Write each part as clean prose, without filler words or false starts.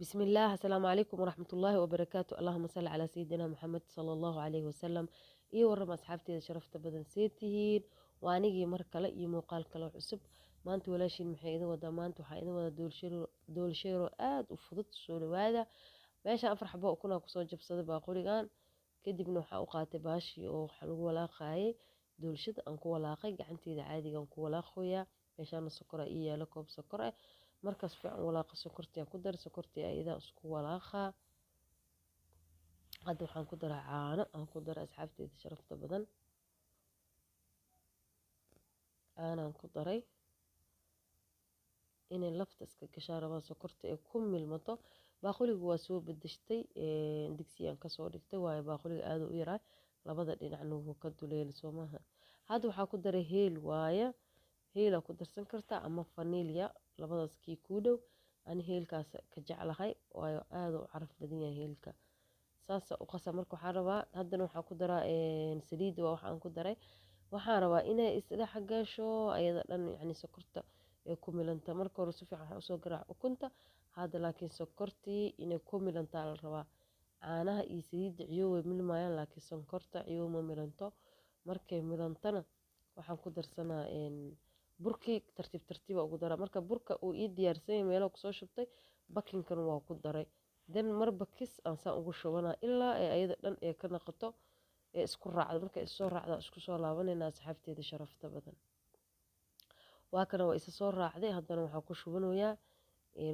بسم الله السلام عليكم ورحمة الله وبركاته. اللهم صل على سيدنا محمد صلى الله عليه وسلم. iyo warram asxaabteeda sharafta badan see tihiin waa anigii mar kale iyo muuqaal kale oo cusub. maanta walaashiin maxay idin wadaa? maanta waxaa idin wada doolsheero aad u fudud. soo dhawaada. meesha afar xabo ukunaa kusoo jabsaday baaqurigan, kadibna waxaa u qaatay baashii oo waxa lagu walaaqayay doolshada aan ku walaaqay gacanteeda caadiga aan ku walaaqoyaa. meeshaana sokora ii yaala koob sokor ah. markaas fiican walaaqa sokortii aan ku dar sokortii ayadaa isku walaaqaa. hadda waxaan ku daraa caano aan ku dara asxaabteeda sharafta badan. caanaan ku daray inay lafta iska gashaa rabaa sokorta ay ku milmato. baaquliga waa soo bedeshtay, digsiyaan kasoo dhigtay waayo baaquliga aada u yaraa, labada dhinacna wuu ka duleeli soo maaha. hadda waxaa ku daray heel waaye, heelaa ku darsan kartaa ama vanilya, labadaas kii kuu dhow. ani heelkaas ka jeclahay waayo aada u caraf badan yahay heelka. saasa u qasa marka waxaa rabaa haddana waxaa ku daraa saliid waa waxaan ku daray. waxaan rabaa inay isdhex gasho ayada dhan, yacni sokorta ee ku milanta. marka hore si fiican waxaa usoo garaac ukunta, hadda laakiin sokortii inay ku milantaa la rabaa. caanaha iyo saliidda ciyo way milmayaan laakiin sonkorta ciyo ma milanto. markay milantana waxaan ku darsanaa burkii tartiib tartiiba ugu dara. marka burka uu ii diyaarsanyay meelo kusoo shubtay, bakinkan waa ku daray. dan marba kis aan saan ugu shubanaa ilaa ay ayada dhan ee ka naqato ee isku raacdo. marka isoo raacda isku soo laabanayna asxaabteeda sharafta badan. waa kana waa isa soo raacday. haddana waxaa ku shubanayaa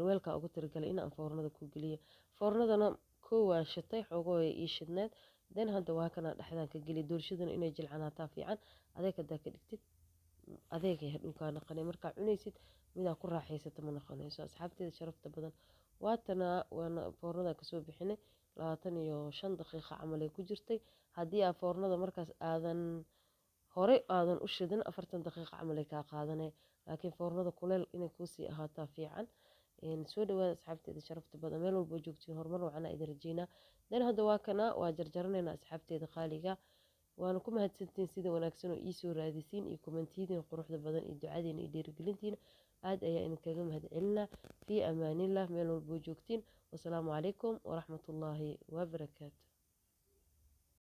weelka ugu talagalay inaan foornada ku geliyo. foornadana koo waan shitay xoogoo ay ii shidneed. dan hadda waa kana dhexdaan ka geliy. doolshadana inay jilcanaataa fiican, adeeg haddaa ka dhigtid adeegay hadhow kaa naqanay. markaa cunaysid midaa ku raaxaysata ma noqonayso asxaabteeda sharafta badan. waatana waana foornada kasoo bixinay 25 daqiiqa camal ay ku jirtay. haddii aa foornada markaas aadan horey aadan u shidan 40 daqiiqa camal ay kaa qaadanay, laakiin foornada kuleel inay kuusii ahaataa fiican. soo dhawaada asxaabteeda sharafta badan, meel walbo joogtiin horumar wacan idin rajeynaa. dan hadda waa kana waa jarjaranaynaa asxaabteeda qaaliga. waana ku mahadsantiin sida wanaagsan oo ii soo raadisiin iyo kommentiidin quruxda badan iyo ducadiina iyo dhiirigelintiina. aad ayaa idinkaga mahadcelinaa. fii amaanillah meel walbo joogtiin. wasalaamu calaykum waraxmatullaahi wabarakaatu.